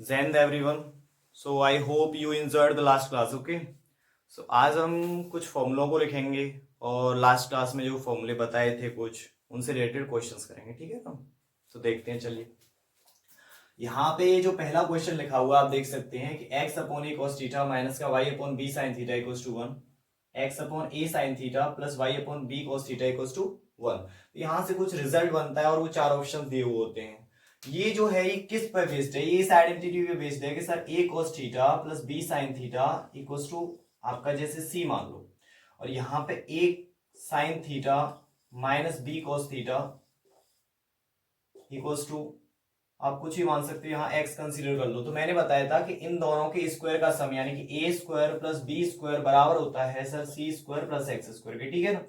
Zen everyone. So I hope you enjoyed the last class. Okay. So आज हम कुछ फॉर्मूलों को लिखेंगे और लास्ट क्लास में जो फॉर्मूले बताए थे कुछ उनसे रिलेटेड क्वेश्चंस करेंगे. ठीक है ना. तो देखते हैं. चलिए यहाँ पे जो पहला क्वेश्चन लिखा हुआ आप देख सकते हैं कि x upon a cos theta minus का y upon b sine theta equals to 1, x upon a sine theta plus y upon b cos theta equals to 1. यहाँ से कुछ रिजल्ट बनता है और वो चार ऑप्शन दिए हुए होते हैं. ये जो है ये किस पर बेस्ड है? ये इस आइडेंटिटी पे बेस्ड है कि sir a cos theta plus b sin theta equals to आपका जैसे c मान लो, और यहाँ पे a sin theta minus b cos theta equals to आप कुछ ही मान सकते हो, यहाँ x कंसीडर कर लो. तो मैंने बताया था कि इन दोनों के स्क्वायर का सम यानी कि a square plus b square बराबर होता है sir c square plus x square के. ठीक है ना.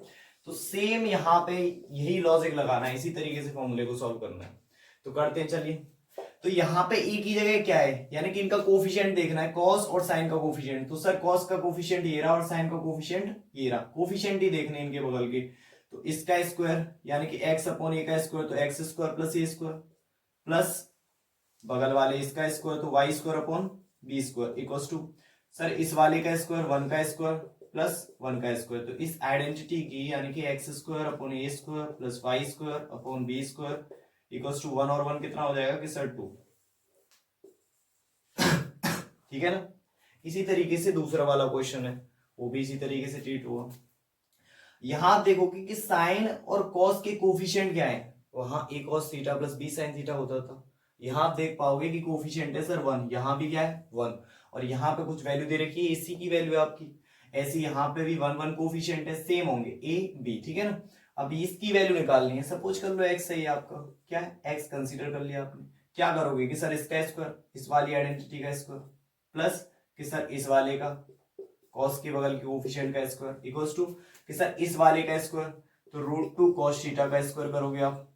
तो सेम यहाँ पे यही लॉजिक लगाना है, इसी तरीके से फॉर्मूले को सॉल्व करना है. तो करते हैं. चलिए तो यहाँ पे e की जगह क्या है, यानी कि इनका कोफिशिएंट देखना है, cos और sin का कोफिशिएंट. तो सर cos का कोफिशिएंट ये रहा और sin का कोफिशिएंट ये रहा. कोफिशिएंट ही देखने इनके बगल के. तो इसका स्क्वायर यानी कि x अपॉन ए का स्क्वायर तो x square plus a square plus बगल वाले इसका स्क्वायर तो y square upon b square equals to sir इस वाले का स्क्वायर 1 का स्क्वायर प्लस 1 का स्क्वायर. तो इस आइडेंटिटी की यानी कि x square upon a square plus y square upon b square equals to 1 और 1 कितना हो जाएगा कि सर 2. ठीक है ना. इसी तरीके से दूसरा वाला क्वेश्चन है, वो भी इसी तरीके से ट्रीट हुआ. यहां देखो कि साइन और कॉस के कोफिशिएंट क्या है. वहां a cos theta plus b sin theta होता था. यहां आप देख पाओगे कि कोफिशिएंट है सर 1, यहां भी क्या है 1, और यहाँ पे कुछ वैल्यू दे रखी है, इसी की वैल्यू है आपकी. ऐसे यहाँ पे भी 1 1 कोफिशिएंट है, सेम होंगे a b. ठीक है ना. अब इसकी वैल्यू निकालनी है. सपोज कर लो x सही है आपका, क्या है x कंसीडर कर लिया आपने. क्या करोगे कि सर इसका स्क्वायर इस वाली आइडेंटिटी का स्क्वायर प्लस कि सर इस वाले का cos के बगल के कोफिशिएंट का स्क्वायर इक्वल्स टू कि सर इस वाले का स्क्वायर तो √2 cos थीटा का स्क्वायर करोगे आप,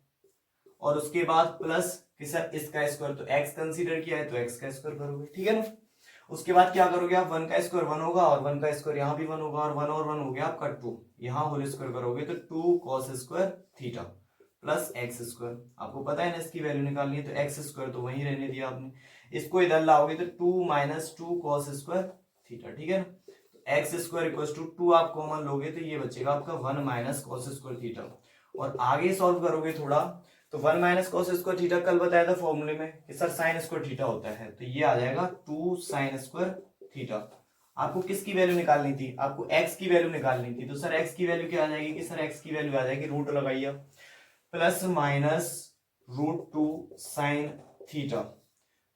और उसके बाद प्लस कि सर इसका स्क्वायर तो x कंसीडर किया है तो x का स्क्वायर करोगे. ठीक है ना. उसके बाद क्या करोगे आप, 1 का स्क्वायर 1 होगा और 1 का स्क्वायर यहाँ भी 1 होगा, और 1 और 1 हो गया आपका 2. यहाँ होल स्क्वायर करोगे तो 2 cos square theta plus x square. आपको पता है ना इसकी वैल्यू निकालनी है, तो x स्क्वायर तो वहीं रहने दिया आपने. इसको इधर लाओगे तो 2 माइनस 2 cos स्क्वायर थीटा. ठीक है ना. एक्स स्क्वायर इक्वल टू 2 आप कॉमन लोगे तो ये बचेगा आपका 1 माइनस कॉस स्क्वायर थीटा. और आगे सॉल्व करोगे थोड़ा तो 1 माइनस कॉस स्क्वायर थीटा कल बताया था फॉर्मूले में कि सर साइन स्क्वायर थीटा होता है, तो ये आ जाएगा 2 साइन स्क्वायर थीटा. आपको किसकी वैल्यू निकालनी थी, आपको x की वैल्यू निकालनी थी. तो सर x की वैल्यू क्या आ जाएगी कि सर x की वैल्यू आ जाएगी रूट लगाइए प्लस माइनस √2 साइन थीटा.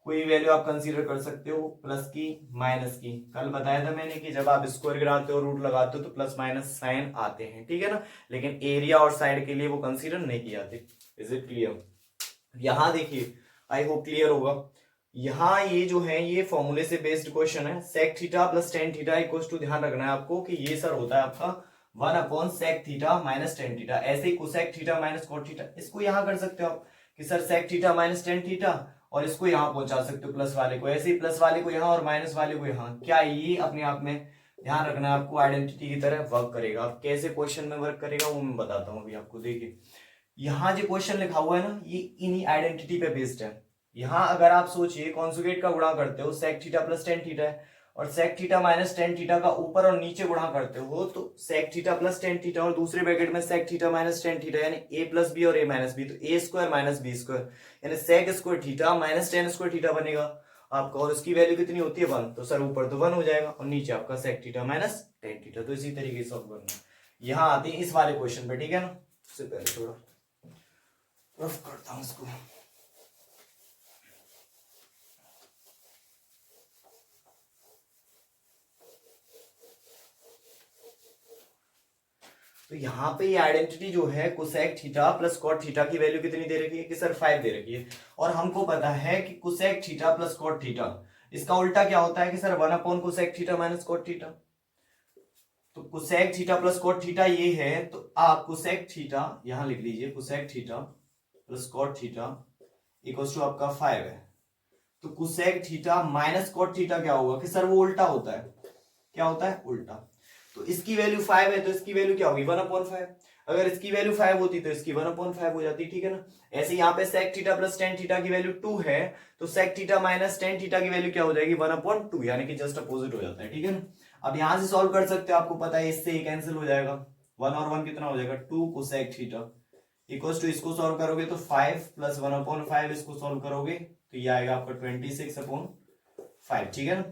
कोई वैल्यू आप कंसीडर कर सकते हो, प्लस की माइनस की. कल बताया था मैंने कि जब आप स्क्वायर गिराते हो रूट लगाते हो तो प्लस माइनस साइन आते हैं. ठीक है ना. लेकिन एरिया और साइड के लिए वो कंसीडर नहीं किए जाते. Is it clear? यहां देखिए, आई होप क्लियर होगा. यहाँ ये जो है ये फॉर्मूले से बेस्ड क्वेश्चन है. Sec theta plus tan theta equals to, ध्यान रखना है आपको कि ये सर होता है आपका 1 upon sec theta minus tan theta. ऐसे ही cosec theta minus cot theta. इसको यहाँ कर सकते हो आप कि सर sec theta minus tan theta, और इसको यहाँ पहुंचा सकते हो प्लस वाले को, ऐसे ही प्लस वाले को यहाँ और माइनस वाले को यहाँ. क्या ये अपने आप में ध्यान रखना है आपको आइडेंटिटी की तरह वर्क करेगा. आप कैसे क्वेश्चन में वर्क करेगा वो मैं बताता हूँ अभी आपको. देखिए यहाँ जो क्वेश्चन लिखा हुआ है ना ये इन्हीं आइडेंटिटी पे बेस्ड है. यहाँ अगर आप सोचिए कॉन्जुगेट का गुणा करते हो, sec theta plus tan theta है, और sec theta minus tan theta का ऊपर और नीचे गुणा करते हो तो sec theta plus tan theta, और दूसरे ब्रैकेट में sec theta minus tan theta यानी ए प्लस बी और ए माइनस बी, तो a square minus b square यानी sec square theta minus tan square theta बनेगा आपका. और उसकी वैल्यू कितनी होती है 1, तो सर ऊपर तो 1 हो जाएगा और नीचे आपका sec theta minus tan theta. तो इसी तरीके से सॉल्व करना. यहाँ आते हैं इस वाले क्वेश्चन पे. ठीक है ना. उससे पहले थोड़ा रफ करता हूं इसको. तो यहाँ पे ये आइडेंटिटी जो है cosec theta plus cot theta की वैल्यू कितनी दे रखी है कि सर 5 दे रखी है. और हमको पता है कि cosec theta plus cot theta इसका उल्टा क्या होता है कि sir 1 upon cosec theta minus cot theta. तो cosec theta plus cot theta ये है, तो आप कोसेक थीटा यहां लिख लीजिए, cosec theta plus cot theta equals to आपका 5 है. तो cosec theta minus cot theta क्या होगा कि सर वो उल्टा होता है. क्या होता है? उल्टा. तो इसकी वैल्यू 5 है तो इसकी वैल्यू क्या होगी 1 अपॉन 5. अगर इसकी वैल्यू 5 होती तो इसकी 1/5 हो जाती, ठीक है ना। ऐसे यहाँ पे sec theta plus tan theta की वैल्यू 2 है, तो sec theta minus tan theta की वैल्यू क्या हो जाएगी 1/2, यानी कि जस्ट अपोजिट हो जाता है, ठीक है ना। अब यहां से सॉल्व कर सकते हो, आपको पता है इससे ये कैंसिल हो जाएगा, 1 और 1 कितना हो जाएगा 2 cosec थीटा इक्वल्स टू, इसको सॉल्व करोगे तो 5 प्लस 1/5, इसको सॉल्व करोगे तो ये आएगा आपका 26/5, ठीक है ना।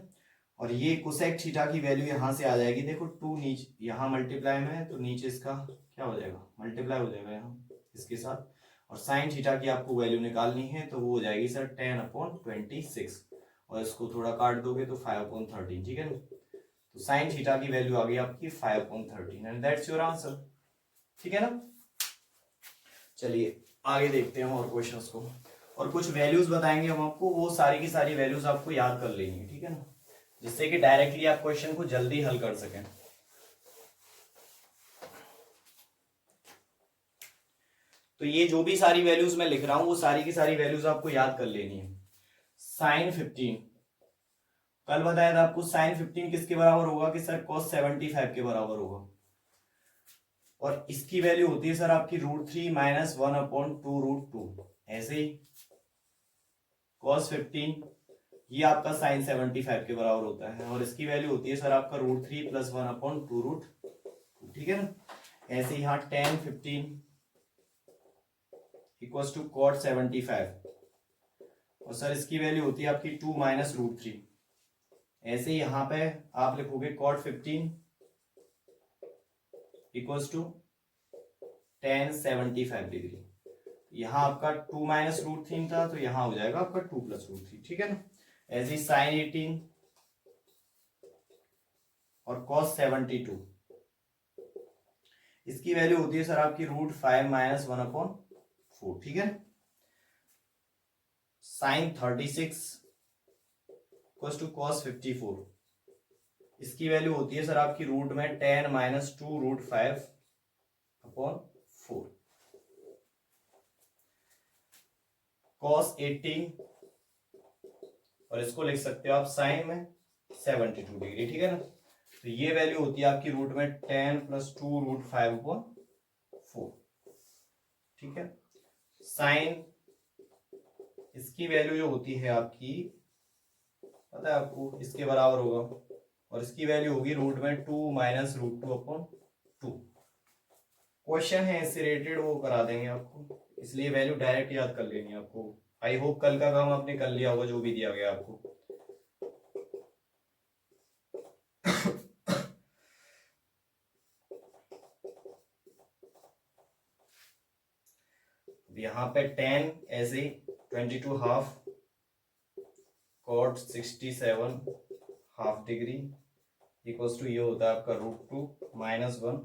और ये कोसेक थीटा की वैल्यू यहां से आ जाएगी, देखो 2 नीचे यहाँ मल्टीप्लाई में है तो नीचे इसका क्या हो जाएगा मल्टीप्लाई हो जाएगा यहाँ इसके साथ, और साइन थीटा की आपको वैल्यू निकालनी है तो वो हो जाएगी सर 10/26, और इसको थोड़ा काट दोगे तो 5/13, ठीक है ना। तो साइन थीटा की वैल्यू आ गई आपकी 5/13 एंड दैट्स योर आंसर, ठीक है ना। चलिए आगे देखते हैं और क्वेश्चंस को, और कुछ वैल्यूज बताएंगे हम आपको, वो सारी की सारी वैल्यूज आपको याद कर लेनी है, ठीक है ना, जिससे कि डायरेक्टली आप क्वेश्चन को जल्दी हल कर सकें। तो ये जो भी सारी वैल्यूज मैं लिख रहा हूं वो सारी की सारी वैल्यूज आपको याद कर लेनी है। साइन 15, कल बताया था आपको साइन 15 किसके बराबर होगा कि सर cos 75 के बराबर होगा, और इसकी वैल्यू होती है सर आपकी √3 माइनस 1/2√2। ऐसे ही cos 15 ये आपका साइन 75 के बराबर होता है, और इसकी वैल्यू होती है सर आपका √3 प्लस 1/2√2, ठीक है ना। ऐसे ही यहाँ tan 15 इक्वल्स टू cot 75, और सर इसकी वैल्यू होती है आपकी 2 माइनस √3। ऐसे ही यहाँ पे आप लिखोगे cot 15 equals to tan 75 degree, यहाँ आपका 2 माइनस √3 था तो यहाँ हो जाएगा आपका 2 प्लस √3, ठीक है ना। ऐसे ही साइन 18 और cos 72, इसकी वैल्यू होती है सर आपकी √5 माइनस 1/4, ठीक है। साइन 36 इक्वल्स टू cos 54, इसकी वैल्यू होती है सर आपकी रूट में tan माइनस 2√5/4। cos 18, और इसको लिख सकते हो आप साइन में 72 डिग्री, ठीक है ना। तो ये वैल्यू होती है आपकी रूट में tan प्लस 2√5/4, ठीक है। साइन इसकी वैल्यू जो होती है आपकी पता है आपको इसके बराबर होगा, और इसकी वैल्यू होगी रूट में 2 माइनस √2/2। क्वेश्चन है इससे रिलेटेड, वो करा देंगे आपको, इसलिए वैल्यू डायरेक्ट याद कर लेनी है आपको। आई होप कल का काम आपने कर लिया होगा जो भी दिया गया आपको। यहाँ पे 10 ऐसे 22.5 cot 67.5 डिग्री इक्वल्स टू ये होता है आपका √2 minus 1,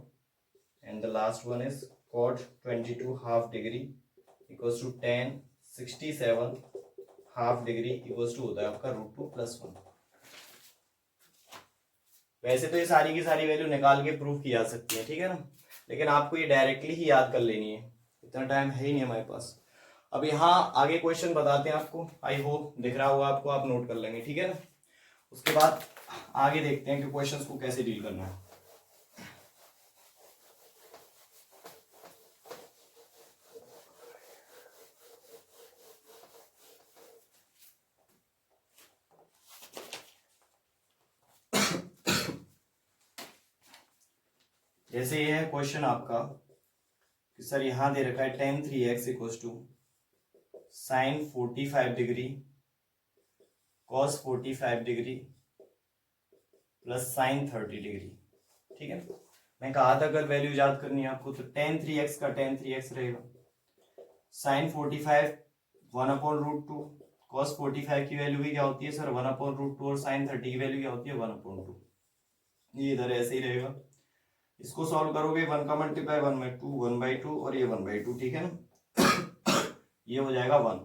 and the last one is cot 22.5 degree equals to tan 67.5 degree equals to होता है आपका √2 प्लस 1। वैसे तो ये सारी की सारी वैल्यू निकाल के प्रूफ की जा सकती है, ठीक है ना, लेकिन आपको ये डायरेक्टली ही याद कर लेनी है, इतना टाइम है ही नहीं हमारे पास। अब यहाँ आगे क्वेश्चन बताते हैं आपको, आई होप दिख रहा होगा आपको, आप नोट कर लेंगे, ठीक है ना। उसके बाद आगे देखते हैं कि क्वेश्चंस को कैसे डील करना है। जैसे ये है क्वेश्चन आपका कि सर यहां दे रखा है tan 3x equals to sine 45 degree cos 45 degree plus sine 30 degree, ठीक है। मैं कहा था अगर वैल्यू याद करनी है आपको, तो tan 3x का tan 3x रहेगा, साइन 45 1/√2, cos 45 की वैल्यू भी क्या होती है सर 1/√2, और साइन 30 की वैल्यू क्या होती है 1/2। ये इधर ऐसे ही रहेगा, इसको सॉल्व करोगे 1 का मल्टीप्लाई 1/2 1/2 और ये 1/2, ठीक है ना। ये हो जाएगा 1,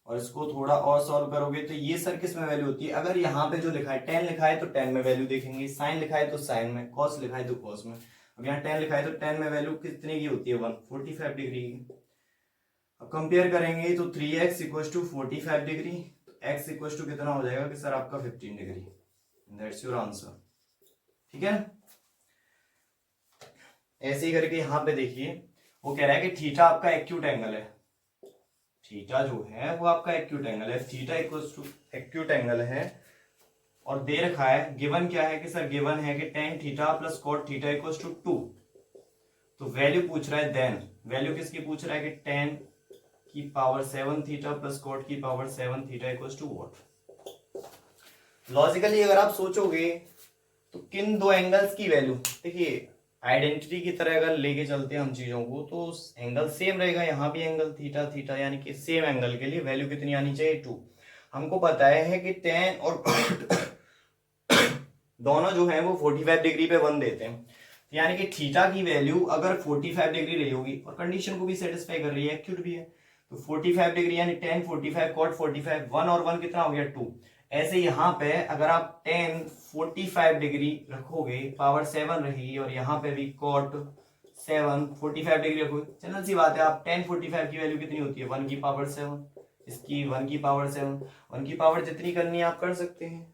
और इसको थोड़ा और सॉल्व करोगे तो ये सर किस में वैल्यू होती है, अगर यहाँ पे जो लिखा है tan लिखा है तो tan में वैल्यू देखेंगे, साइन लिखा है तो साइन में, cos लिखा है तो cos में। अब यहाँ tan लिखा है तो tan में वैल्यू कितने की होती है 145 डिग्री की। अब कंपेयर करेंगे तो 3x equals to 45 degree, x equals to कितना हो जाएगा कि सर आपका 15 डिग्री। दैट्स योर आंसर, ठीक है। ऐसे ही करके यहाँ पे देखिए वो कह रहा है कि थीटा आपका एक्यूट एंगल है, थीटा जो है वो आपका एक्यूट एंगल है, theta equals to acute angle है, और दे रखा है गिवन क्या है कि सर गिवन है कि tan theta plus cot theta equals to 2। तो वैल्यू पूछ रहा है, देन वैल्यू किसकी पूछ रहा है कि tan की पावर 7 थीटा प्लस कॉट की power 7 theta equals to what. Logically अगर आप सोचोगे तो किन दो एंगल्स की वैल्यू, देखिए आइडेंटिटी की तरह अगर लेके चलते हैं हम चीजों को तो एंगल सेम रहेगा, यहाँ भी एंगल थीटा थीटा, यानी कि सेम एंगल के लिए वैल्यू कितनी आनी चाहिए 2। हमको पता है कि tan और दोनों जो है वो 45 डिग्री पे 1 देते हैं, यानी कि थीटा की वैल्यू अगर 45 डिग्री रही होगी और कंडीशन को भी सेटिस्फाई कर रही है, एक्यूट भी है, तो 45 डिग्री यानी tan 45 cot 45, 1 और 1 कितना हो गया 2। ऐसे यहाँ पे अगर आप tan 45 डिग्री रखोगे पावर 7 रहेगी, और यहाँ पे भी cot 7 45 डिग्री रखोगे, चलो सी बात है, आप tan 45 की वैल्यू कितनी होती है 1 की पावर 7, इसकी 1 की पावर 7, 1 की पावर जितनी करनी है आप कर सकते हैं।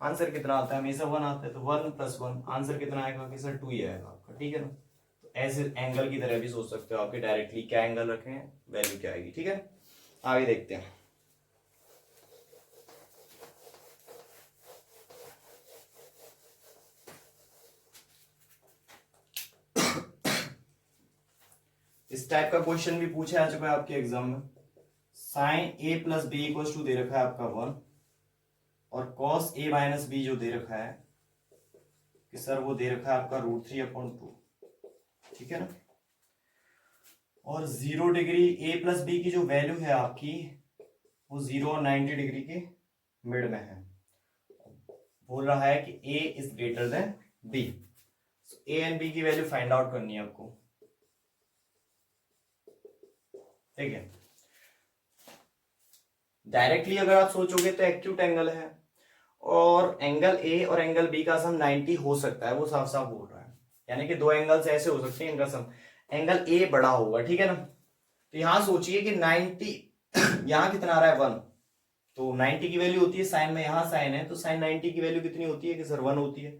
आंसर कितना आता है, हमेशा 1 आता है, तो 1 प्लस 1 आंसर कितना आएगा कि सर 2 ही आएगा आपका, ठीक है ना। तो ऐसे एंगल की तरह भी सोच सकते हो आपके, डायरेक्टली क्या एंगल रखे हैं वैल्यू क्या आएगी, ठीक है। आगे देखते हैं। इस टाइप का क्वेश्चन भी पूछा जा चुका है आपके एग्जाम में। Sine A plus B equal to दे रखा है आपका 1, और कॉस ए माइनस बी जो दे रखा है कि सर वो दे रखा है आपका √3/2, ठीक है ना। और 0 डिग्री ए प्लस बी की जो वैल्यू है आपकी वो 0 और 90 डिग्री के मिड में है। बोल रहा है कि A is greater than B, A and B की वैल्यू फाइंड आउट करनी है आपको, ठीक है। डायरेक्टली अगर आप सोचोगे तो एक्यूट एंगल है, और एंगल ए और एंगल बी का सम 90 हो सकता है, वो साफ साफ बोल रहा है, यानी कि दो एंगल्स ऐसे हो सकते हैं इनका सम, एंगल ए बड़ा होगा, ठीक है ना। तो यहां सोचिए कि 90 यहां कितना आ रहा है 1, तो 90 की वैल्यू होती है साइन में, यहां साइन है तो साइन 90 की वैल्यू कितनी होती है कि सर 1 होती है।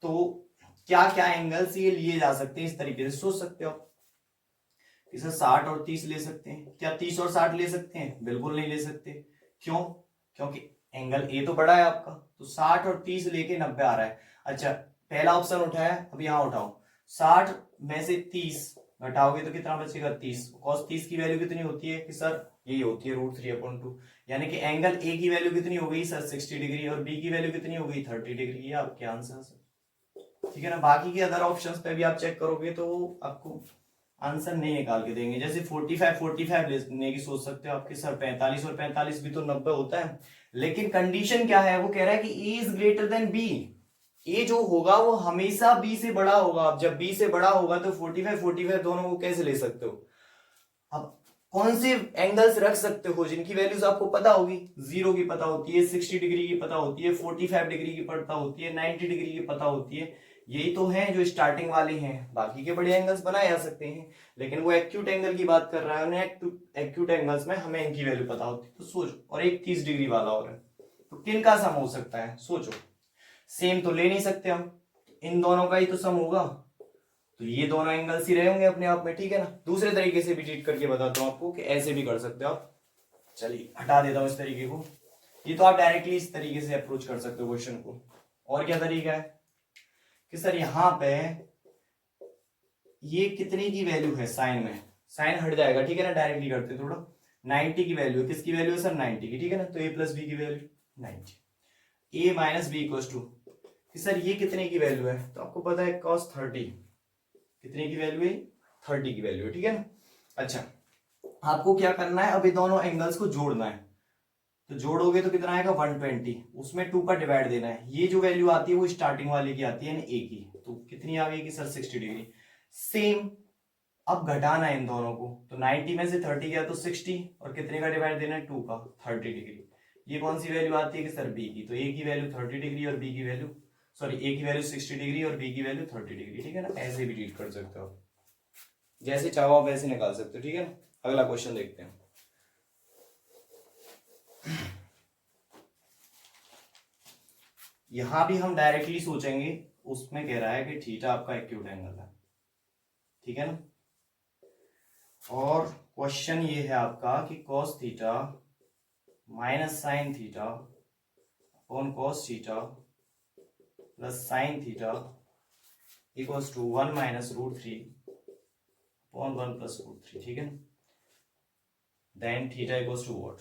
तो क्या क्या एंगल्स ये लिए जा सकते हैं, इस तरीके से सोच सकते हो कि सर 60 और 30 ले सकते हैं। क्या 30 और 60 ले सकते हैं? बिल्कुल नहीं ले सकते। क्यों? क्योंकि एंगल ए तो बड़ा है आपका, तो 60 और 30 लेके 90 आ रहा है। अच्छा, पहला ऑप्शन उठाया, अब यहां उठाओ, 60 में से 30 घटाओगे तो कितना बचेगा 30, cos 30 की वैल्यू कितनी होती है कि सर यही होती है √3/2, यानी कि एंगल ए की वैल्यू कितनी हो गई सर 60 डिग्री, और बी की वैल्यू कितनी हो गई 30 डिग्री। ये आपके आंसर सर, ठीक है ना। बाकी के अदर ऑप्शंस पे भी आप चेक करोगे तो आपको आंसर नहीं निकाल के देंगे। जैसे 45 लेने की सोच सकते हो आपके सर 45 और 45 भी तो 90 होता है, लेकिन कंडीशन क्या है, वो कह रहा है कि A is greater than B, ए जो होगा वो हमेशा बी से बड़ा होगा। अब जब बी से बड़ा होगा तो 45 दोनों को कैसे ले सकते हो। अब कौन से एंगल्स रख सकते हो जिनकी वैल्यूज आपको पता होगी, 0 की पता होती है, 60 डिग्री की पता होती है, 45 डिग्री की पता होती है, 90 डिग्री की पता होती है, यही तो हैं जो स्टार्टिंग वाले हैं। बाकी के बड़े एंगल्स बनाए जा सकते हैं, लेकिन वो एक्यूट एंगल की बात कर रहा है, एक्यूट एंगल्स में हमें इनकी वैल्यू पता होती है। तो सोचो, और एक 30 डिग्री वाला और है, तो किन का सम हो सकता है सोचो। सेम तो ले नहीं सकते हम, इन दोनों का ही तो सम होगा, तो ये दोनों एंगल्स ही रहे होंगे अपने आप में, ठीक है ना। दूसरे तरीके से भी ट्रीट करके बताता हूं आपको कि ऐसे भी कर सकते हो आप। चलिए हटा देता हूं इस तरीके को, ये तो आप डायरेक्टली इस तरीके से अप्रोच कर सकते हो क्वेश्चन को। और क्या तरीका है कि सर यहां पे ये कितने की वैल्यू है साइन में, साइन हट जाएगा, ठीक है ना, डायरेक्टली करते थोड़ा। 90 की वैल्यू, किसकी वैल्यू है सर 90 की, ठीक है ना। तो ए प्लस बी की value 90, a minus b equal to कि सर ये कितने की वैल्यू है, तो आपको पता है cos 30, कितने की वैल्यू है 30 की वैल्यू है, ठीक है ना। अच्छा, आपको क्या करना है, अभी दोनों एंगल्स को जोड़ना है, तो जोड़ोगे तो कितना आएगा 120, उसमें 2 का डिवाइड देना है। ये जो वैल्यू आती है वो स्टार्टिंग वाले की आती है यानी ए की, तो कितनी आ गई कि सर 60 डिग्री। सेम अब घटाना है इन दोनों को, तो 90 में से 30 गया तो 60, और कितने का डिवाइड देना है 2 का, 30 डिग्री। ये कौन सी वैल्यू आती है कि सर बी की, तो ए की वैल्यू 30 डिग्री और बी की वैल्यू, सॉरी ए की वैल्यू 60 डिग्री और बी की वैल्यू 30 डिग्री, ठीक है ना। ऐसे भी ट्रीट कर सकते हो, जैसे चाहो आप वैसे निकाल सकते हो, ठीक है ना। अगला क्वेश्चन देखते हैं। यहां भी हम डायरेक्टली सोचेंगे, उसमें कह रहा है कि थीटा आपका एक्यूट एंगल है, ठीक है ना। और क्वेश्चन ये है आपका कि cos theta minus sine theta upon cos theta plus sine theta equals to 1 minus √3 upon 1 plus √3, ठीक है ना। Then theta equals to what.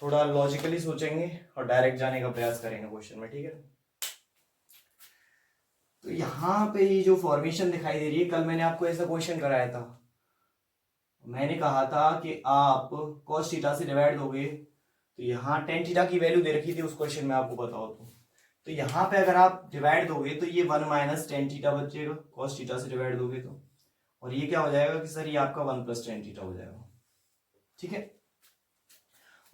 थोड़ा लॉजिकली सोचेंगे और डायरेक्ट जाने का प्रयास करेंगे क्वेश्चन में, ठीक है। तो यहाँ पे ये जो फॉर्मेशन दिखाई दे रही है, कल मैंने आपको ऐसा क्वेश्चन कराया था। मैंने कहा था कि आप cos थीटा से डिवाइड दोगे तो यहाँ tan थीटा की वैल्यू दे रखी थी उस क्वेश्चन में, आपको बताओ तो यहाँ पे अगर आप डिवाइड दोगे तो ये 1 माइनस tan थीटा बचेगा cos थीटा से डिवाइड दोगे तो, और ये क्या हो जाएगा कि सर ये आपका 1 प्लस tan थीटा हो जाएगा, ठीक है।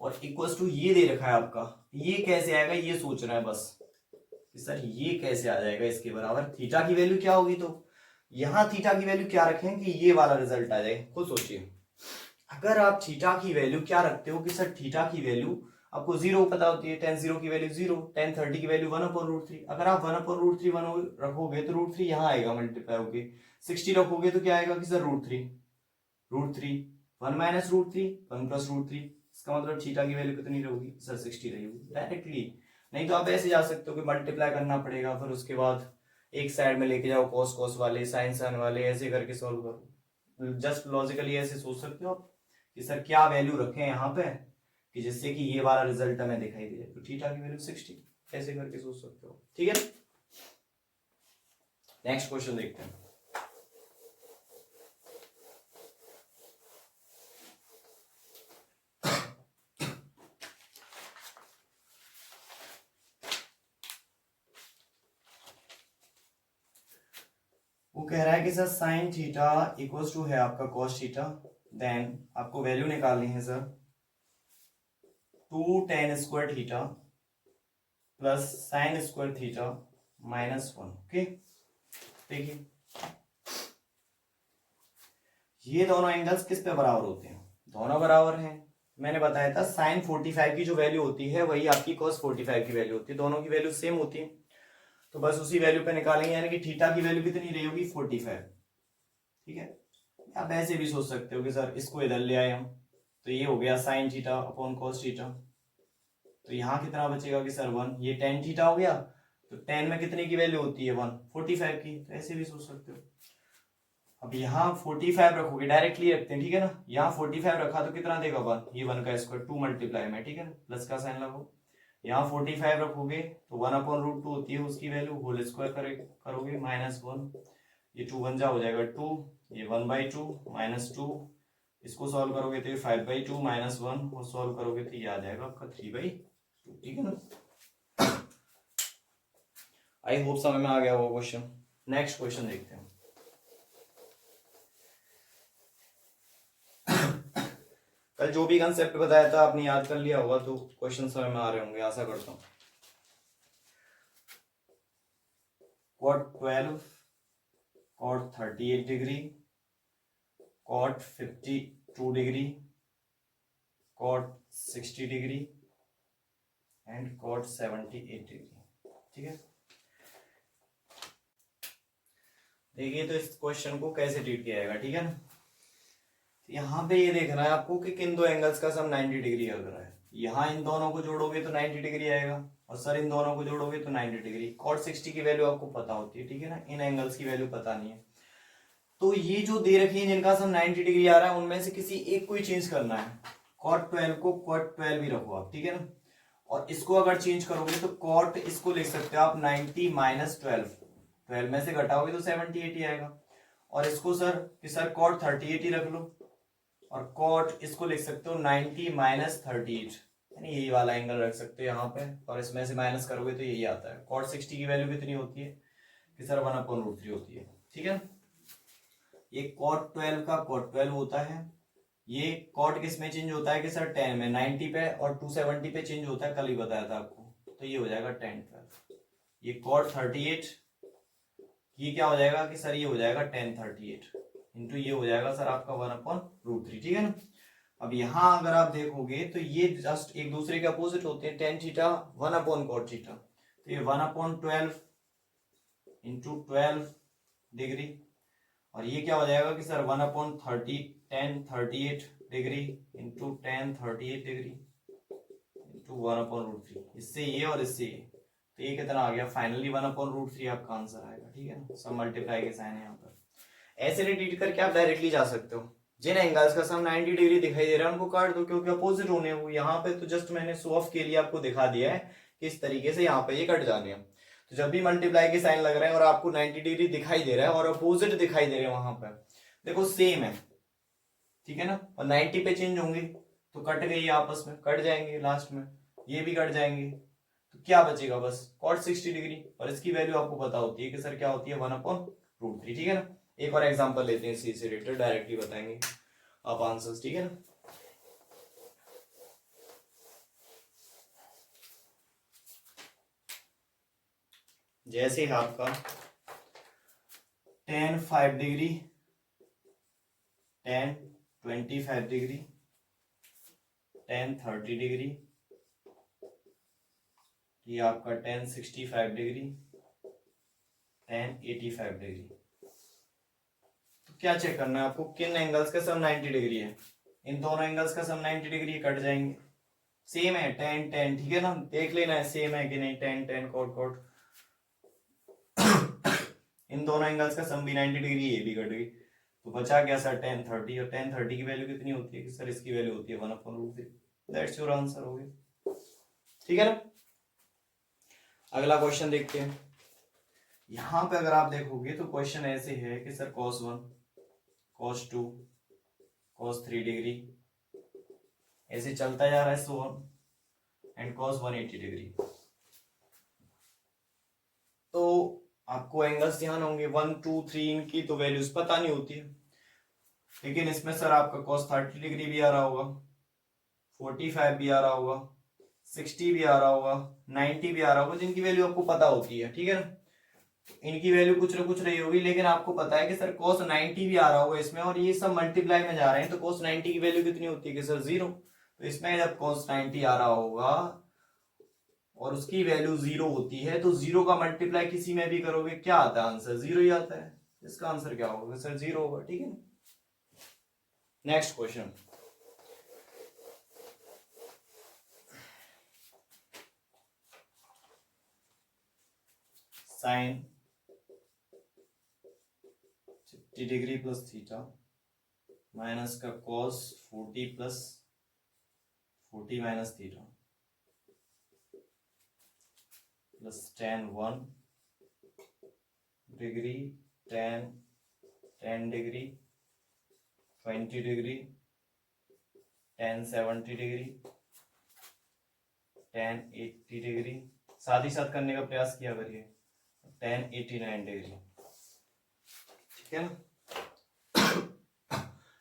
और इक्वल्स टू ये दे रखा है आपका, ये कैसे आएगा ये सोच रहा है बस कि सर ये कैसे आ जाएगा इसके बराबर। थीटा की वैल्यू क्या होगी, तो यहां थीटा की वैल्यू क्या रखें कि ये वाला रिजल्ट आ जाए। खुद सोचिए, अगर आप थीटा की वैल्यू क्या रखते हो कि सर थीटा की वैल्यू आपको 0 पता होती है, tan 0 की वैल्यू 0, tan 30 की वैल्यू 1/√3। अगर आप 1/√3 रखोगे तो √3 यहाँ आएगा मल्टीप्लाई होके, 60 रखोगे तो क्या आएगा कि सर √3 1 माइनस √3 1 प्लस √3। इसका मतलब थीटा की वैल्यू कितनी रहेगी सर 60 रहेगी डायरेक्टली। नहीं तो आप ऐसे जा सकते हो कि मल्टीप्लाई करना पड़ेगा, फिर उसके बाद एक साइड में लेके जाओ cos cos वाले sin sin वाले, ऐसे करके सॉल्व करो। जस्ट लॉजिकली ऐसे सोच सकते हो आप कि सर क्या वैल्यू रखें यहाँ पे कि जिससे कि ये वाला रिजल्ट हमें दिखाई दे, तो थीटा की वैल्यू 60, ऐसे करके सोच सकते हो, ठीक है। नेक्स्ट क्वेश्चन देखते हैं। वो कह रहा है कि sir sine theta equals to है आपका cos थीटा, देन आपको वैल्यू निकालनी है sir 2 tan square theta plus sine square theta -1, okay. देखिए ये दोनों एंगल्स किस पे बराबर होते हैं, दोनों बराबर हैं। मैंने बताया था साइन 45 की जो वैल्यू होती है वही आपकी cos 45 की वैल्यू होती है, दोनों की वैल्यू सेम होती है। तो बस उसी वैल्यू पे निकालेंगे, यानी कि थीटा की वैल्यू कितनी रही होगी 45, ठीक है। आप ऐसे भी सोच सकते हो कि सर इसको इधर ले आए हम, तो ये हो गया sign theta upon cos theta, तो यहाँ कितना बचेगा कि सर 1, ये tan थीटा हो गया, तो tan में कितने की वैल्यू होती है 1 45 की, तो ऐसे भी सोच सकते हो। अब यहाँ 45 रखोगे, डायरेक्टली रखते हैं, ठीक है ना। यहाँ 45 रखा तो कितना देगा 1, ये 1 का स्क्वायर 2 मल्टीप्लाई में, ठीक है ना, प्लस का साइन लगो। यहाँ 45 रखोगे तो 1/√2 होती है उसकी वैल्यू, होल स्क्वायर करोगे -1, ये 2 1 जा हो जाएगा 2, ये 1/2 -2, इसको सॉल्व करोगे तो ये 5/2 -1, और सॉल्व करोगे तो ये आ जाएगा आपका 3/2, ठीक है ना। आई होप समझ में आ गया वो क्वेश्चन। नेक्स्ट क्वेश्चन देखते हैं। कल जो भी कंसेप्ट बताया था आपने याद कर लिया होगा, तो क्वेश्चन समझ में आ रहे होंगे, आशा करता हूं। cot 12 cot 38 degree, cot 52 degree, cot 60 degree and cot 78 degree, ठीक है। देखिए तो इस क्वेश्चन को कैसे ट्रीट किया जाएगा, ठीक है ना। यहाँ पे ये देखना है आपको कि किन दो एंगल्स का सम 90 डिग्री लग रहा है। यहाँ इन दोनों को जोड़ोगे तो 90 डिग्री आएगा, और सर इन दोनों को जोड़ोगे तो 90 डिग्री। cot 60 की वैल्यू आपको पता होती है, ठीक है ना, इन एंगल्स की वैल्यू पता नहीं है। तो ये जो दे रखी है जिनका सम 90 डिग्री आ रहा है, उनमें से किसी एक को ही चेंज करना है। cot 12 को cot 12 ही रखो आप, ठीक है ना। और इसको अगर चेंज करोगे तो cot इसको लिख सकते हो आप 90 - 12, 12 में से घटाओगे तो 78 ही आएगा। और इसको सर cot 38 ही रख लो, और cot इसको लिख सकते हो 90 - 38, यानी यही वाला एंगल रख सकते हो यहाँ पे, और इसमें से माइनस करोगे तो यही आता है। cot 60 की वैल्यू कितनी होती है कि सर 1/√3 होती है, ठीक है। ये cot 12 का cot 12 होता है। ये cot किस में चेंज होता है कि सर tan में, 90 पे और 270 पे चेंज होता है, कल ही बताया था आपको, तो ये हो जाएगा tan 12। ये cot 38, ये क्या हो जाएगा कि सर ये हो जाएगा tan 38 इंटू ये हो जाएगा सर आपका 1/√3, ठीक है ना। अब यहाँ अगर आप देखोगे तो ये जस्ट एक दूसरे के अपोजिट होते हैं, tan थीटा 1/cot थीटा, तो ये 1/12 इंटू 12 डिग्री, और ये क्या हो जाएगा कि sir 1/30 10/38 degree into 10/38 degree into 1/√3, इससे ये और इससे ये, तो ये कितना आ गया फाइनली 1/√3 आपका आंसर आएगा। ठीक है ना, सब मल्टीप्लाई के साइन है यहाँ पर। ऐसे रिपीट करके आप डायरेक्टली जा सकते हो। जिन एंगल्स का सम 90 डिग्री दिखाई दे रहा है उनको काट दो, क्योंकि अपोजिट होने हैं वो। यहाँ पे तो जस्ट मैंने शो ऑफ के लिए आपको दिखा दिया है कि इस तरीके से यहाँ पे ये कट जाने हैं। तो जब भी मल्टीप्लाई के साइन लग रहे हैं और आपको 90 डिग्री दिखाई दे रहा है और अपोजिट दिखाई दे रहे हैं, वहां पर देखो सेम है, ठीक है ना, और 90 पे चेंज होंगे तो कट गई आपस में, कट जाएंगे लास्ट में, ये भी कट जाएंगे, तो क्या बचेगा बस cot 60 डिग्री, और इसकी वैल्यू आपको पता होती है कि सर क्या होती है 1/√3। ठीक है ना, एक और एग्जांपल लेते हैं इसी से रिलेटेड, डायरेक्टली बताएंगे आप आंसर्स। ठीक है ना, जैसे आपका tan 5 degree, tan 25 degree, tan 30 degree, ये आपका tan 65 डिग्री, tan 85 डिग्री। तो क्या चेक करना है आपको, किन एंगल्स का सम 90 डिग्री है। इन दोनों एंगल्स का सम 90 डिग्री, कट जाएंगे, सेम है tan tan, ठीक है ना, देख लेना है सेम है कि नहीं, tan tan cot cot। इन दोनों एंगल्स का सम भी 90 डिग्री, ये भी कट गई, तो बचा क्या सर tan 30, और tan 30 की वैल्यू कितनी होती है कि सर इसकी वैल्यू होती है 1/√3। दैट्स योर आंसर हो गया। ठीक है ना, अगला क्वेश्चन देखते हैं। यहां पे अगर आप देखोगे तो क्वेश्चन ऐसे है कि sir cos 1 cos 2 cos 3 degree ऐसे चलता जा रहा है, so on, and cos 180 degree. तो आपको एंगल्स ध्यान होंगे 1 2 3, इनकी तो वैल्यूज पता नहीं होती है, लेकिन इसमें सर आपका cos 30 डिग्री भी आ रहा होगा, 45 भी आ रहा होगा, 60 भी आ रहा होगा, 90 भी आ रहा होगा, जिनकी वैल्यू आपको पता होती है। ठीक है ना, इनकी वैल्यू कुछ ना कुछ रही होगी, लेकिन आपको पता है कि सर cos 90 भी आ रहा होगा इसमें, और ये सब मल्टीप्लाई में जा रहे हैं, तो cos 90 की वैल्यू कितनी होती है कि सर 0। तो इसमें जब cos 90 आ रहा होगा और उसकी वैल्यू 0 होती है, तो 0 का मल्टीप्लाई किसी में भी करोगे क्या आता है आंसर, 0 ही आता है। इसका आंसर क्या होगा सर, 0 होगा। ठीक है, next question. Sine 60 degree plus theta minus का cos 40 plus 40 minus theta plus tan 1 degree, tan degree, 20 degree, tan 70 degree, tan 80 degree, साथ ही साथ करने का प्रयास किया करिए, tan 89 डिग्री। ठीक है ना,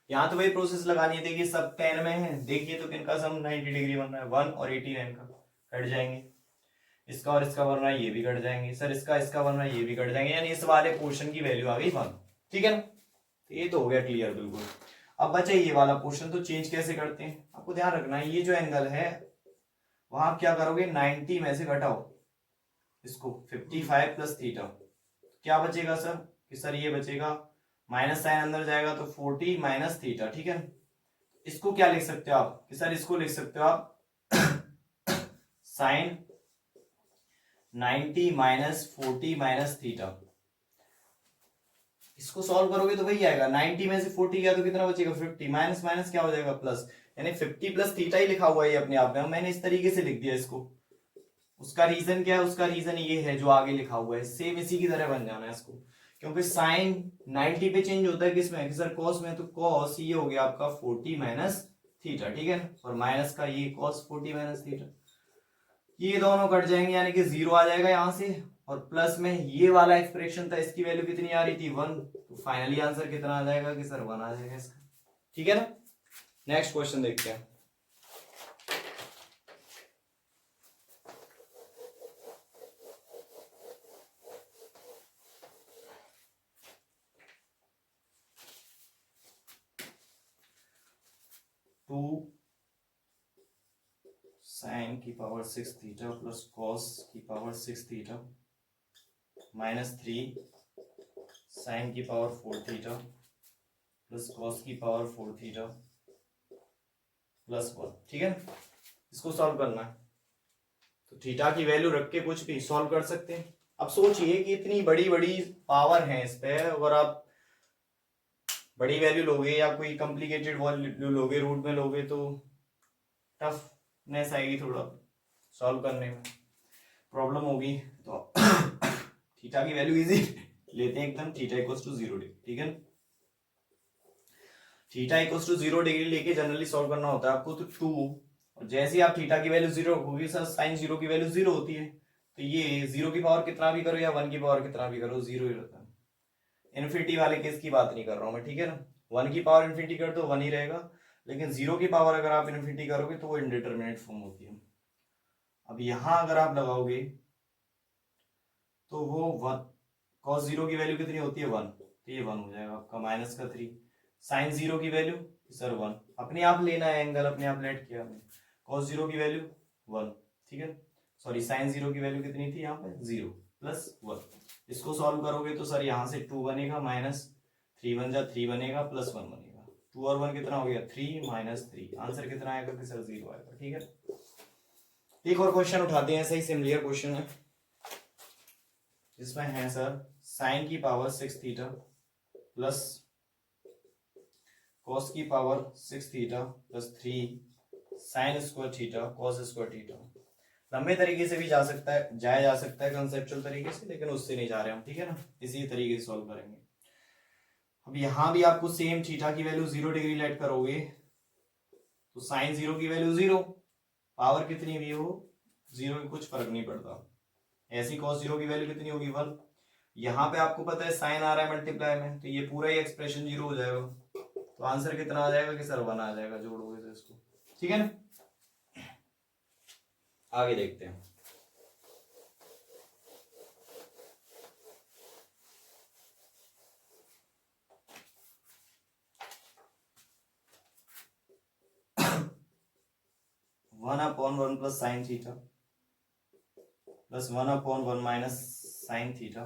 यहाँ तो वही प्रोसेस लगानी थी कि सब tan में है, देखिए तो किनका सम 90 डिग्री बन रहा है, 1 और 89 का, कट जाएंगे, इसका और इसका बन रहा है, ये भी कट जाएंगे, सर इसका बन रहा है, ये भी कट जाएंगे, यानी इस वाले पोर्शन की वैल्यू आ गई 1। ठीक है ना, ये तो हो गया क्लियर बिल्कुल। अब बचा ये वाला पोर्शन, तो चेंज कैसे करते हैं, आपको ध्यान रखना है, ये जो एंगल है वहां आप क्या करोगे, 90 में से घटाओ इसको 55 प्लस थीटा, क्या बचेगा सर कि सर ये बचेगा, माइनस साइन अंदर जाएगा तो 40 माइनस थीटा। ठीक है, इसको क्या लिख सकते हो आप कि सर इसको लिख सकते हो आप साइन 90 माइनस 40 माइनस थीटा। इसको सॉल्व करोगे तो वही आएगा, 90 में से 40 गया तो कितना बचेगा 50, माइनस माइनस क्या हो जाएगा प्लस, यानी 50 प्लस थीटा ही लिखा हुआ है अपने आप में, मैंने इस तरीके से लिख दिया इसको। उसका रीजन क्या है, उसका रीजन ये है जो आगे लिखा हुआ है, सेम इसी की तरह बन जाना है इसको, क्योंकि साइन 90 पे चेंज होता है किसमें, सर कॉस में, तो कॉस ये हो गया आपका 40 माइनस थीटा। ठीक है, और माइनस का ये कॉस 40 माइनस थीटा, ये दोनों कट जाएंगे, यानी कि 0 आ जाएगा यहां से, और प्लस में ये वाला एक्सप्रेशन था, इसकी वैल्यू कितनी आ रही थी 1, तो फाइनली आंसर कितना आ जाएगा कि सर 1 आ जाएगा इसका। ठीक है ना, नेक्स्ट क्वेश्चन देखते हैं। टू साइन की पावर 6 थीटा प्लस कॉस की पावर 6 थीटा -3 साइन की पावर 4 थीटा प्लस कॉस की पावर 4 थीटा प्लस 1। ठीक है, इसको सॉल्व करना है तो थीटा की वैल्यू रख के कुछ भी सॉल्व कर सकते हैं। अब सोचिए कि इतनी बड़ी बड़ी पावर है इस पे, अगर आप बड़ी वैल्यू लोगे या कोई कॉम्प्लिकेटेड वैल्यू लोगे, रूट में लोगे तो टफनेस आएगी, थोड़ा सॉल्व करने में प्रॉब्लम होगी। तो थीटा की वैल्यू इजी लेते हैं एकदम, थीटा इक्वल्स टू 0 डिग्री। ठीक है, थीटा इक्वल्स टू 0 डिग्री लेके जनरली सॉल्व करना होता है आपको। तो 2 और जैसे ही आप थीटा की वैल्यू 0 होगी सर, साइन 0 की वैल्यू 0 होती है, तो ये 0 की पावर कितना भी करो या 1 की पावर कितना भी करो 0 ही रहता है। इन्फिनिटी वाले केस की बात नहीं कर रहा हूं मैं, ठीक है ना। 1 की पावर इन्फिनिटी कर दो 1 ही रहेगा, लेकिन 0 की पावर अगर आप इन्फिनिटी करोगे तो वो इनडिटरमिनेट फॉर्म होती है। अब यहां अगर आप लगाओगे तो वो 1 cos 0 की वैल्यू कितनी होती है 1, तो ये 1 हो जाएगा आपका माइनस का 3। साइन 0 की वैल्यू सर 1, अपने आप लेना है एंगल, अपने आप लेट किया हमने। cos 0 की वैल्यू 1, ठीक है, सॉरी साइन 0 की वैल्यू कितनी थी यहाँ पे 0 प्लस 1। इसको सॉल्व करोगे तो सर यहाँ से 2 बनेगा, माइनस 3 बन जा 3 बनेगा, प्लस 1 बनेगा। 2 और 1 कितना हो गया 3 माइनस 3, आंसर कितना आएगा कि सर 0 आएगा। ठीक है, एक और क्वेश्चन उठाते हैं, सही सिमिलर क्वेश्चन है जिसमें है सर साइन की पावर 6 थीटा प्लस कॉस की power 6 theta plus 3 sign square theta cos square theta. लंबे तरीके से भी जा सकता है, जाया जा सकता है कंसेप्चुअल तरीके से, लेकिन उससे नहीं जा रहे हम, ठीक है ना, इसी तरीके से सॉल्व करेंगे। अब यहां भी आपको सेम थीटा की वैल्यू 0 डिग्री लेट करोगे तो साइन 0 की वैल्यू 0, पावर कितनी भी हो 0 की कुछ फर्क नहीं पड़ता। ऐसी कॉस 0 की वैल्यू कितनी होगी 1। यहाँ पे आपको पता है साइन आ रहा है मल्टीप्लाई में, तो ये पूरा ही एक्सप्रेशन 0 हो जाएगा, तो आंसर कितना आ जाएगा कि सर 1 आ जाएगा, जोड़ोगे तो इसको। ठीक है ना, आगे देखते हैं। One upon 1 plus sine theta plus 1 upon 1 minus sine theta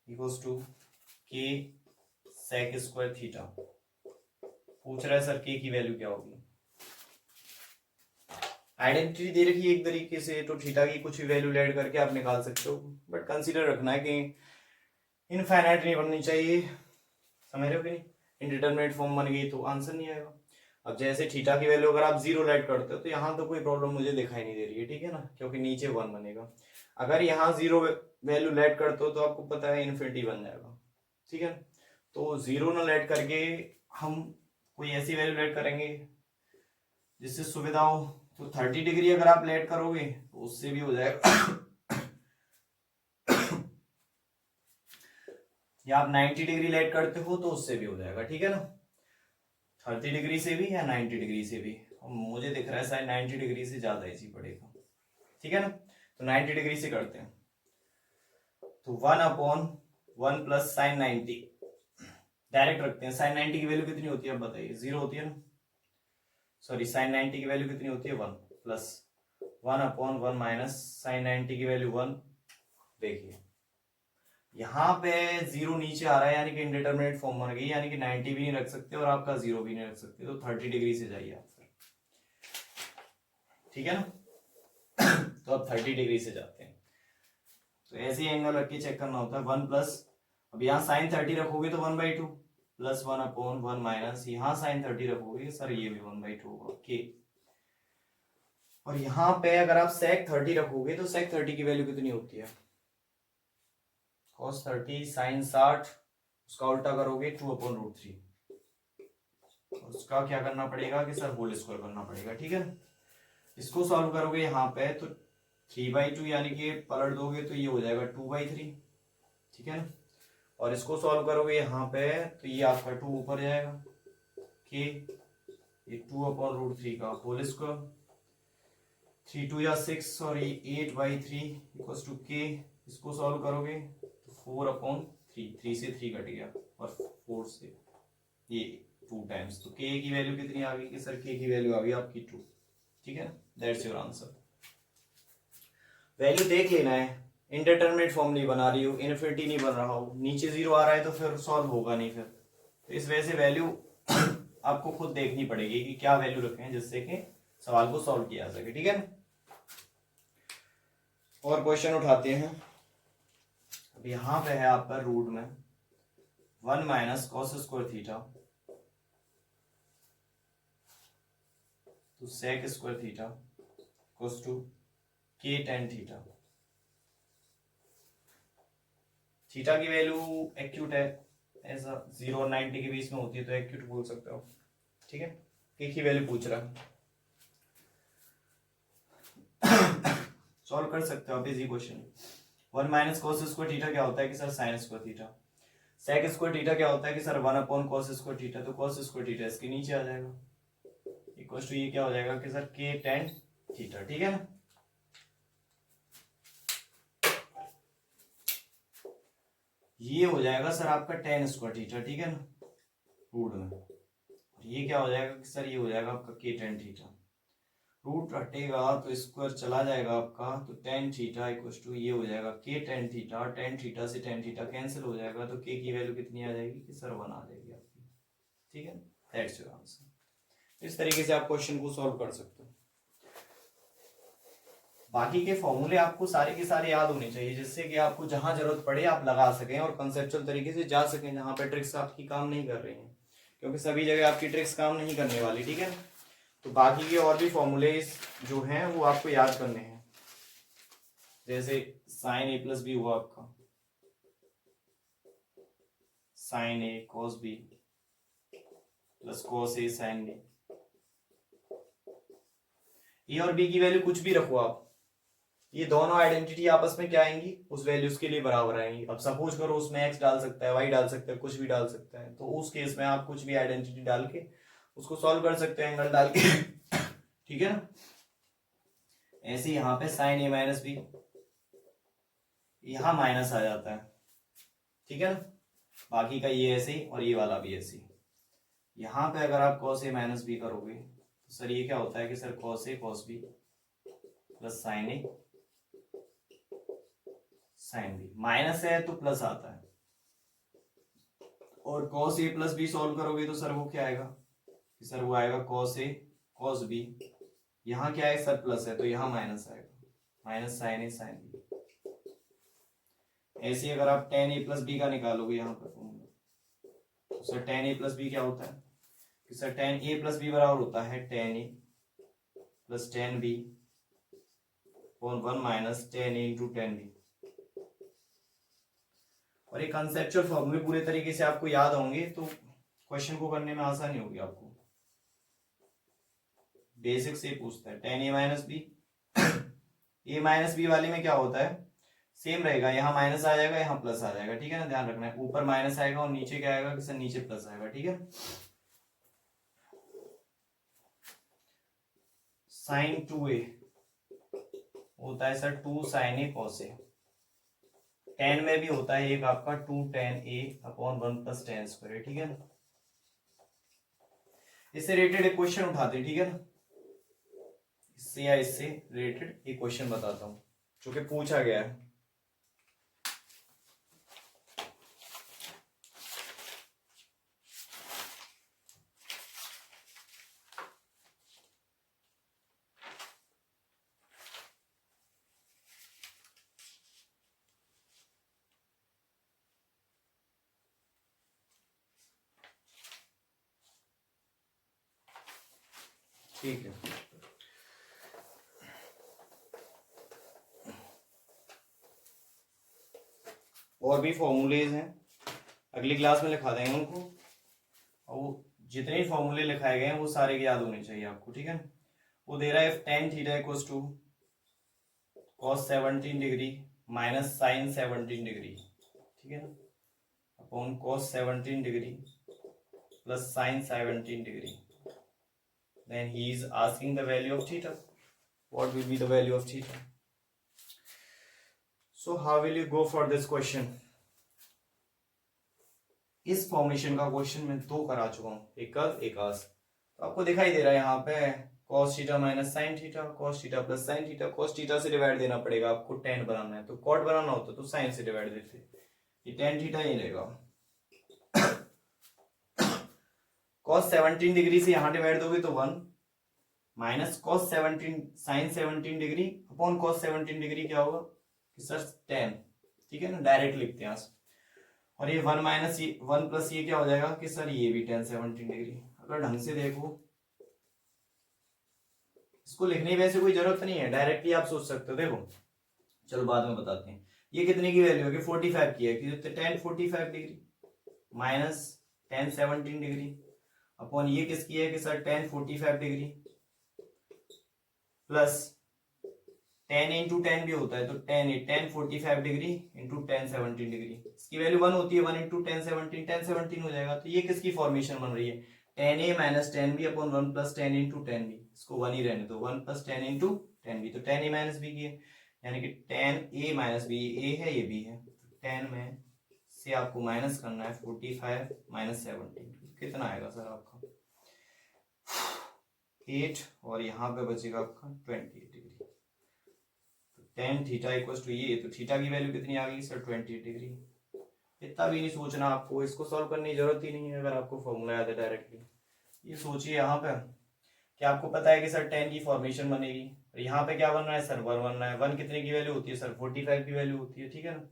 equals to k sec square theta. पूछ रहा है सर के की वैल्यू क्या होगी। आइडेंटिटी दे रखी है एक तरीके से, तो थीटा की कुछ भी वैल्यू ऐड करके आप निकाल सकते हो, बट कंसीडर रखना है कि इनफाइनाइट नहीं बननी चाहिए, समझ रहे हो कि नहीं। इनडिटरमिनेट फॉर्म बन गई तो आंसर नहीं आएगा। अब जैसे थीटा की वैल्यू अगर आप 0 ऐड करते हो तो यहाँ तो कोई प्रॉब्लम मुझे दिखाई नहीं दे रही है, ठीक है ना, क्योंकि नीचे 1 बनेगा। अगर यहाँ 0 वैल्यू ऐड करते हो तो आपको पता है इन्फिनिटी बन जाएगा, ठीक है। तो 0 ना ऐड करके हम कोई ऐसी वैल्यू ऐड करेंगे जिससे सुविधा हो। तो 30 डिग्री अगर आप लेट करोगे तो उससे भी हो जाएगा या आप 90 डिग्री लेट करते हो तो उससे भी हो जाएगा, ठीक है ना। 30 डिग्री से भी या 90 डिग्री से भी, मुझे दिख रहा है शायद 90 डिग्री से ज्यादा इजी पड़ेगा, ठीक है ना। तो 90 डिग्री से करते हैं तो 1 अपॉन 1 प्लस साइन 90 डायरेक्ट रखते हैं। साइन 90 की वैल्यू कितनी होती है अब बताइए, 0 होती है ना, सॉरी साइन 90 की वैल्यू कितनी होती है 1 प्लस 1 अपॉन 1 माइनस साइन 90 की वैल्यू 1। देखिए यहाँ पे 0 नीचे आ रहा है, यानी कि इनडिटरमिनेट फॉर्म बन गई, यानी कि 90 भी नहीं रख सकते और आपका 0 भी नहीं रख सकते, तो 30 डिग्री से जाइए आप फिर, ठीक है ना। तो अब 30 डिग्री से जाते हैं, तो ऐसे एंगल रख के चेक करना होता है। 1 प्लस, अब यहाँ साइन 30 रखोगे तो 1/2 प्लस 1 अपॉन 1 माइनस, यहाँ साइन 30 रखोगे सर ये भी 1/2 होगा, ओके। और यहाँ पे अगर आप सेक 30 रखोगे तो सेक 30 की वैल्यू कितनी होती है cos 30 साइन 60, उसका उल्टा करोगे 2/√3, उसका क्या करना पड़ेगा कि सर होल स्क्वायर करना पड़ेगा, ठीक है। इसको सॉल्व करोगे यहाँ पे तो 3/2 यानी कि पलट दोगे तो ये हो जाएगा 2/3, ठीक है ना। और इसको सॉल्व करोगे यहाँ पे तो ये आपका 2 ऊपर जाएगा के, ये 2/√3 का होल स्क्वायर, 3 2 या 6 और ये 8/3 इक्वल्स टू के। इसको सॉल्व करोगे तो 4/3, 3 से 3 कट गया और 4 से ये 2 टाइम्स, तो के की वैल्यू कितनी आ गई कि सर के की वैल्यू आ गई आपकी 2, ठीक है। That's your answer. वैल्यू देख लेना है, इंडिटरमिनेट फॉर्म नहीं बना रही हो, इनफिनिटी नहीं बन रहा हो, नीचे 0 आ रहा है तो फिर सॉल्व होगा नहीं फिर। तो इस वजह से वैल्यू आपको खुद देखनी पड़ेगी कि क्या वैल्यू रखें जिससे कि सवाल को सॉल्व किया जा सके, ठीक है ना। और क्वेश्चन उठाते हैं। अब यहां पे है आपका रूट में 1 माइनस कॉस स्क्वायर थीटा तो sec square theta equals to k tan theta. Theta की वैल्यू एक्यूट है, ऐसा 0 और 90 के बीच में होती है तो एक्यूट बोल सकते हो, ठीक है। एक ही वैल्यू पूछ रहा है, सॉल्व कर सकते हो आप easy question. 1 minus cos square theta क्या होता है कि sir sine square theta. Sec square theta क्या होता है कि sir 1 upon cos square theta, तो कॉस स्क्वायर थीटा इसके नीचे आ जाएगा इक्वल टू ये क्या हो जाएगा कि सर के टेन थीटा, ठीक है ना। ये हो जाएगा सर आपका टेन स्क्वायर थीटा, ठीक है ना, रूट में। ये क्या हो जाएगा कि सर ये हो जाएगा आपका के टेन थीटा, रूट हटेगा तो स्क्वायर चला जाएगा आपका, तो टेन थीटा इक्वल टू ये हो जाएगा के टेन थीटा, टेन थीटा से टेन थीटा कैंसिल हो जाएगा तो के की वैल्यू कितनी आ जाएगी कि सर 1 आ जाएगी आपकी, ठीक है। That's your answer. इस तरीके से आप क्वेश्चन को सॉल्व कर सकते हो। बाकी के फॉर्मूले आपको सारे के सारे याद होने चाहिए जिससे कि आपको जहां जरूरत पड़े आप लगा सकें और कंसेप्चुअल तरीके से जा सकें जहां पे ट्रिक्स आपकी काम नहीं कर रही हैं, क्योंकि सभी जगह आपकी ट्रिक्स काम नहीं करने वाली, ठीक है। तो बाकी के और भी फॉर्मूले जो हैं वो आपको याद करने हैं, जैसे साइन ए प्लस बी हुआ आपका, sign A cos B plus cos A sine B. ए और बी की वैल्यू कुछ भी रखो आप, ये दोनों आइडेंटिटी आपस में क्या आएंगी, उस वैल्यूज के लिए बराबर आएंगी। अब सपोज करो उसमें एक्स डाल सकता है, वाई डाल सकता है, कुछ भी डाल सकता है, तो उस केस में आप कुछ भी आइडेंटिटी डाल के उसको सॉल्व कर सकते हैं एंगल डाल के, ठीक है ना। ऐसे यहाँ पे साइन ए माइनस बी, यहाँ माइनस आ जाता है, ठीक है ना। बाकी का ये ऐसे ही और ये वाला भी ऐसे ही। यहाँ पे अगर आप कॉस ए माइनस बी करोगे तो सर ये क्या होता है कि sir cos A cos B plus sign A sine B, minus है तो प्लस आता है, और cos A plus B solve करोगे तो सर वो क्या आएगा कि सर वो आएगा कॉस ए कॉस बी, यहाँ क्या है सर प्लस है तो यहाँ माइनस आएगा, माइनस साइन ए साइन बी। ऐसे अगर आप टेन ए प्लस बी का निकालोगे यहाँ पर तो sir ten A plus B क्या होता है कि sir ten A plus B बराबर होता है ten A plus ten B upon 1 minus ten A into ten B. और ये कंसेप्चुअल फॉर्मूले पूरे तरीके से आपको याद होंगे तो क्वेश्चन को करने में आसानी होगी आपको। बेसिक से पूछता है टेन ए माइनस बी, ए माइनस बी वाले में क्या होता है सेम रहेगा, यहाँ माइनस आ जाएगा यहाँ प्लस आ जाएगा, ठीक है ना। ध्यान रखना है ऊपर माइनस आएगा और नीचे क्या आएगा कि सर नीचे प्लस आएगा, ठीक है। साइन 2a होता है sir 2 sign A cos A, ten में भी होता है एक आपका 2 टेन ए अपॉन 1 प्लस टेन स्क्वायर, ठीक है ना। इससे रिलेटेड एक क्वेश्चन उठाते, ठीक है ना, इससे या इससे रिलेटेड एक क्वेश्चन बताता हूं जो कि पूछा गया है। ठीक है, और भी फॉर्मूलेज हैं अगली क्लास में लिखा देंगे उनको, और वो जितने फॉर्मूले लिखाए गए हैं वो सारे के याद होने चाहिए आपको, ठीक है। वो दे रहा है tan theta equals to cos 17 degree minus sine 17 degree, ठीक है ना, upon cos 17 degree plus sine 17 degree. Then he is asking the value of theta. What will be the value of theta? So how will you go for this question? इस formation का question मैं 2 करा चुका हूं, एक कल एक आज। तो आपको दिखाई दे रहा है यहाँ पे cos theta minus sine theta, cos theta plus sine theta, cos theta से डिवाइड देना पड़ेगा आपको, tan बनाना है तो cot बनाना होता तो साइन से डिवाइड देते, ये tan थीटा ये रहेगा। cos 17 डिग्री से यहाँ डिवाइड दोगे तो 1 minus cos 17 sine 17 degree upon cos 17 degree क्या होगा कि सर tan, ठीक है ना, डायरेक्ट लिखते हैं। और ये 1 माइनस ये 1 प्लस ये क्या हो जाएगा कि सर ये भी tan 17 डिग्री। अगर ढंग से देखो इसको लिखने की वैसे कोई जरूरत नहीं है, डायरेक्टली आप सोच सकते हो। देखो चलो बाद में बताते हैं। ये कितने की वैल्यू है कि 45 की है कि tan 45 degree minus tan 17 degree upon ये किसकी है कि sir tan 45 degree plus tan into ten भी होता है तो tan 45 degree into tan 17 degree, इसकी वैल्यू 1 होती है, 1 इंटू tan 17 हो जाएगा। तो ये किसकी फॉर्मेशन बन रही है tan a minus tan b upon 1 plus tan into tan b, इसको 1 ही रहने दो, 1 plus tan into tan b, तो tan a माइनस b की है, यानी कि tan a minus b, a है ये b है, tan में से आपको माइनस करना है 45 माइनस 17, कितना आएगा सर आपका 8 और यहाँ पे बचेगा आपका 28 डिग्री। तो tan थीटा इक्वल्स टू ये, तो थीटा की वैल्यू कितनी आ गई सर 28 डिग्री। इतना भी नहीं सोचना आपको, इसको सॉल्व करने की जरूरत ही नहीं है अगर आपको फॉर्मूला याद है डायरेक्टली। ये सोचिए यहाँ पे कि आपको पता है कि सर tan की फॉर्मेशन बनेगी, और यहाँ पे क्या बन रहा है सर 1 बन रहा है। 1 कितने की वैल्यू होती है सर 45 की वैल्यू होती है, ठीक है ना।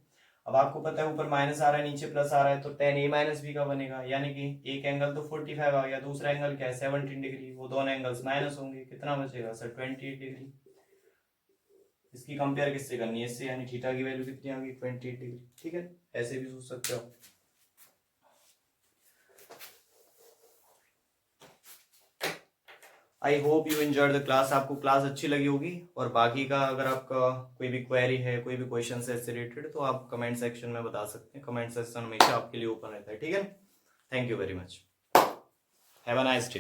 अब आपको पता है ऊपर माइनस आ रहा है नीचे प्लस आ रहा है, तो tan a माइनस b का बनेगा, यानी कि एक एंगल तो 45 आ गया, दूसरा एंगल क्या है 17 डिग्री, वो दोनों एंगल्स माइनस होंगे, कितना बचेगा सर 28 डिग्री। इसकी कंपेयर किससे करनी है इससे, यानी थीटा की वैल्यू कितनी आ गई 28 डिग्री, ठीक है, ऐसे भी सोच सकते हो। I hope you enjoyed the class, आपको क्लास अच्छी लगी होगी। और बाकी का अगर आपका कोई भी क्वेरी है, कोई भी क्वेश्चन है इससे रिलेटेड, तो आप कमेंट सेक्शन में बता सकते हैं। कमेंट सेक्शन हमेशा आपके लिए ओपन रहता है, ठीक है। Thank you very much, have a nice day.